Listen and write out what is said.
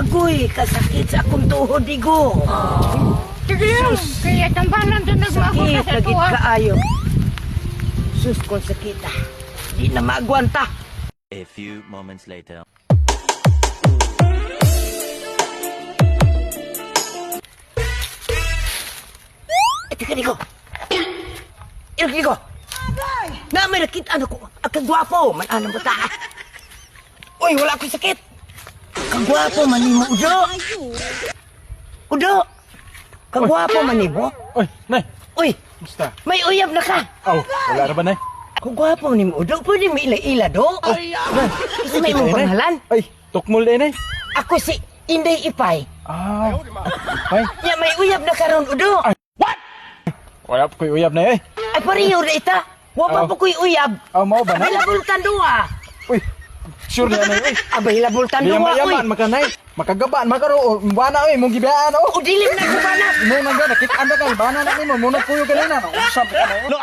Agoy, kasakit sa akong tuhod, Igo. Sige lang, kaya tambalan doon nagmago Sakit, ka sa lagit tuwa. kaayo. Sus, kung sakit di na maagwanta. A few moments later. Tika, Igo. Igo. Na may nakita ano ko. Kagwapo, man anong bata. Uy, wala akong sakit. Kagwapo man ni mo, Udo. Udo. Kagwapo man ni mo. Oy, Nay, Uy, musta? may uyab na ka. Aw, wala na ba, Nay? Kagwapo ni mo, Udo. Pwede mo ila-ila, Do. Kasi may mong Nay? pangalan. Ay, tukmol din, Nay. Ako si Inday Ipay. Ah, ay, Ya, may uyab na karon, Udo. wala po ko'y uyab, Nay, eh. Ay, pariyo na ita. Wapa Oh. po ko'y uyab. Aw, mao ba, Nay? Available tanduwa. Uy, sure na, Nay, uy. Available Di tanduwa, uy. yaman, maka, Nay. Makagabaan, makaro, bana, uy, mong gibiyaan, oh. O, dilim na ko ba na? Mo nang gana, kitaan na kayo, bana na ni mo, muna puyo ka na, usap ka na, oh.